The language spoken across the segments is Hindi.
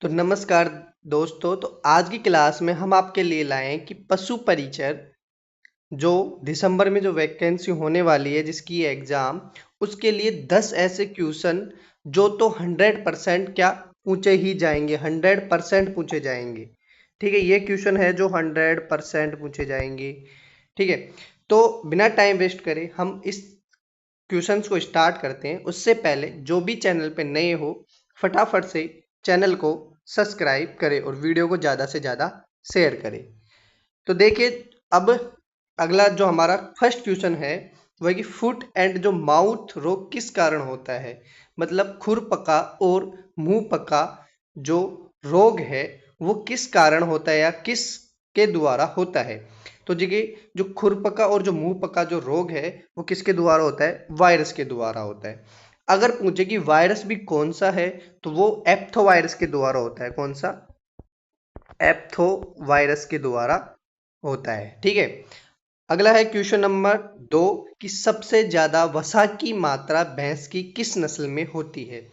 तो नमस्कार दोस्तों। तो आज की क्लास में हम आपके लिए लाए हैं कि पशु परिचर जो दिसंबर में जो वैकेंसी होने वाली है जिसकी एग्जाम, उसके लिए 10 ऐसे क्वेश्चन जो तो 100% क्या पूछे ही जाएंगे, 100% पूछे जाएंगे। ठीक है, ये क्वेश्चन है जो 100% पूछे जाएंगे। ठीक है, तो बिना टाइम वेस्ट करे हम इस क्वेश्चंस को स्टार्ट करते हैं। उससे पहले जो भी चैनल पे नए हो, फटाफट से चैनल को सब्सक्राइब करें और वीडियो को ज़्यादा से ज़्यादा शेयर करें। तो देखिए, अब अगला जो हमारा फर्स्ट क्वेश्चन है वह कि फुट एंड जो माउथ रोग किस कारण होता है। मतलब खुरपका और मुंह पका जो रोग है वो किस कारण होता है या किस के द्वारा होता है। तो देखिए, जो खुरपका और जो मुंह पका जो रोग है वो किसके द्वारा होता है, वायरस के द्वारा होता है। अगर पूछे कि वायरस भी कौन सा है तो वो एप्थो वायरस के द्वारा होता है। कौन सा? एप्थो वायरस के द्वारा होता है। ठीक है, अगला है क्वेश्चन नंबर 2 कि सबसे ज्यादा वसा की मात्रा भैंस की किस नस्ल में होती है।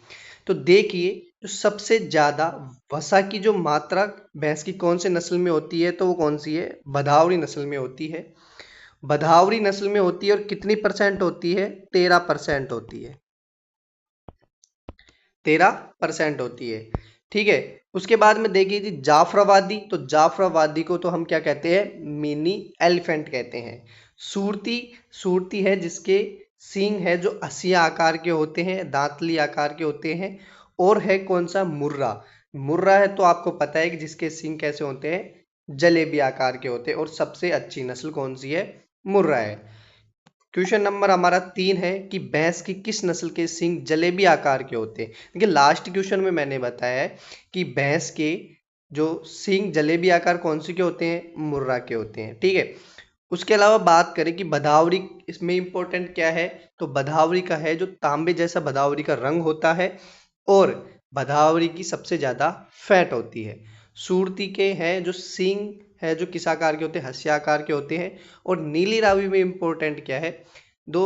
तो देखिए, जो सबसे ज्यादा वसा की जो मात्रा भैंस की कौन से नस्ल में होती है तो वो कौन सी है, भदावरी नस्ल में होती है। भदावरी नस्ल में होती है और कितनी परसेंट होती है, 13% होती है। 13% होती है। ठीक है, उसके बाद में देखिए जी जाफराबादी, तो जाफराबादी को तो हम क्या कहते हैं, मिनी एलिफेंट कहते हैं। सूरती, सूरती है जिसके सींग है जो हंसिया आकार के होते हैं, दांतली आकार के होते हैं। और है कौन सा, मुर्रा। मुर्रा है तो आपको पता है कि जिसके सींग कैसे होते हैं, जलेबी आकार के होते हैं। और सबसे अच्छी नस्ल कौन सी है, मुर्रा है। क्वेश्चन नंबर हमारा 3 है कि भैंस की किस नस्ल के सींग जलेबी आकार के होते हैं। देखिए, लास्ट क्वेश्चन में मैंने बताया है कि भैंस के जो सींग जलेबी आकार कौन से के होते हैं, मुर्रा के होते हैं। ठीक है, उसके अलावा बात करें कि भदावरी इसमें इंपॉर्टेंट क्या है, तो भदावरी का है जो तांबे जैसा भदावरी का रंग होता है और भदावरी की सबसे ज्यादा फैट होती है। सूरती के हैं जो सींग है जो किस आकार के होते हैं, हंसिया आकार के होते हैं। और नीली रावी में इंपॉर्टेंट क्या है, दो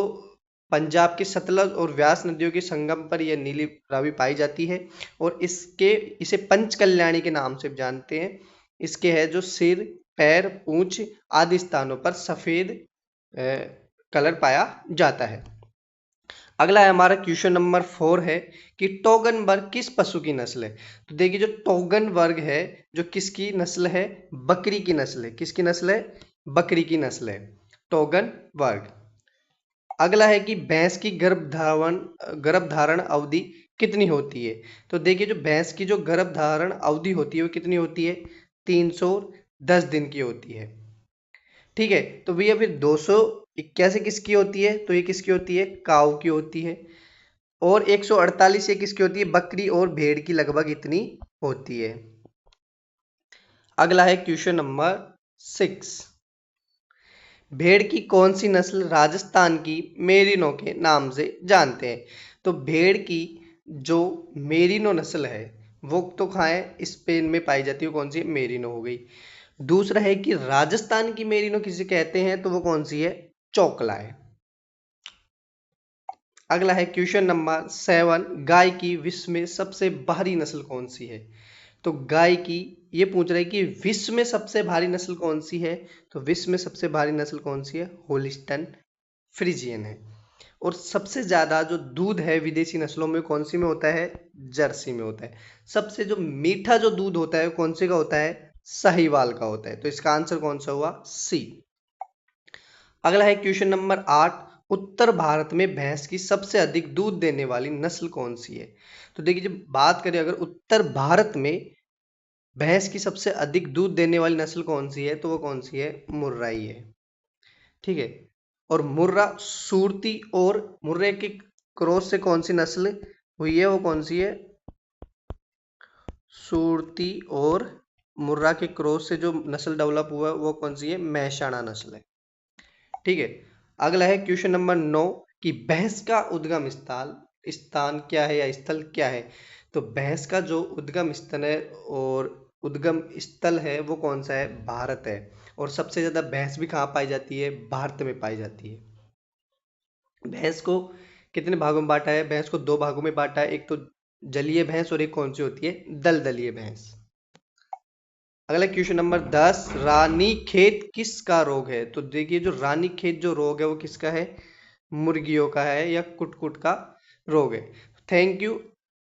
पंजाब के सतलज और व्यास नदियों के संगम पर यह नीली रावी पाई जाती है। और इसे पंच कल्याणी के नाम से जानते हैं। इसके है जो सिर, पैर, पूंछ आदि स्थानों पर सफेद कलर पाया जाता है। अगला है हमारा क्वेश्चन नंबर 4 है कि टोगन वर्ग किस पशु की नस्ल है। तो देखिए, जो टोगन वर्ग है जो किसकी नस्ल है, बकरी की नस्ल है। किसकी नस्ल है, बकरी की नस्ल है टोगन वर्ग। अगला है कि भैंस की गर्भधारण अवधि कितनी होती है। तो देखिए, जो भैंस की जो गर्भधारण अवधि होती है वो कितनी होती है, 310 दिन की होती है। ठीक है, तो भैया फिर 281 किसकी होती है, तो ये किसकी होती है, काऊ की होती है। और 148 ये किसकी होती है, बकरी और भेड़ की लगभग इतनी होती है। अगला है क्वेश्चन नंबर 6, भेड़ की कौन सी नस्ल राजस्थान की मेरिनो के नाम से जानते हैं। तो भेड़ की जो मेरिनो नस्ल है वो तो खाएं स्पेन में पाई जाती है, कौन सी है, मेरिनो हो गई। दूसरा है कि राजस्थान की मेरिनो किसे कहते हैं, तो वो कौन सी है, चोकला है। अगला है क्वेश्चन नंबर 7, गाय की विश्व में सबसे भारी नस्ल कौन सी है। तो गाय की ये पूछ रहा है कि विश्व में सबसे भारी नस्ल कौन सी है। तो विश्व में सबसे भारी नस्ल कौन सी है, होलिस्टन फ्रीजियन है। और सबसे ज्यादा जो दूध है विदेशी नस्लों में कौन सी में होता है, जर्सी में होता है। सबसे जो मीठा जो दूध होता है कौन से का होता है, साहिवाल का होता है। तो इसका आंसर कौन सा हुआ, सी। अगला है क्वेश्चन नंबर 8, उत्तर भारत में भैंस की सबसे अधिक दूध देने वाली नस्ल कौन सी है। तो देखिए, जब बात करें अगर उत्तर भारत में भैंस की सबसे अधिक दूध देने वाली नस्ल कौन सी है, तो वो कौन सी है, मुर्राई है। ठीक है, और मुर्रा सूरती और मुर्रे के क्रॉस से कौन सी नस्ल हुई है, वो कौन सी है, सूरती और मुर्रा के क्रॉस से जो नस्ल डेवलप हुआ है वो कौन सी है, मैसाना नस्ल है। ठीक है, अगला है क्वेश्चन नंबर 9 कि भैंस का उद्गम स्थान स्थान क्या है या स्थल क्या है। तो भैंस का जो उद्गम स्थल है और उद्गम स्थल है वो कौन सा है, भारत है। और सबसे ज्यादा भैंस भी कहाँ पाई जाती है, भारत में पाई जाती है। भैंस को कितने भागों में बांटा है, भैंस को दो भागों में बांटा है। एक तो जलीय भैंस और एक कौन सी होती है, दलदलीय भैंस। अगला क्वेश्चन नंबर 10, रानीखेत किसका रोग है? तो देखिए जो रानीखेत जो रोग है वो किसका है, मुर्गियों का है या कुटकुट का रोग है। Thank you.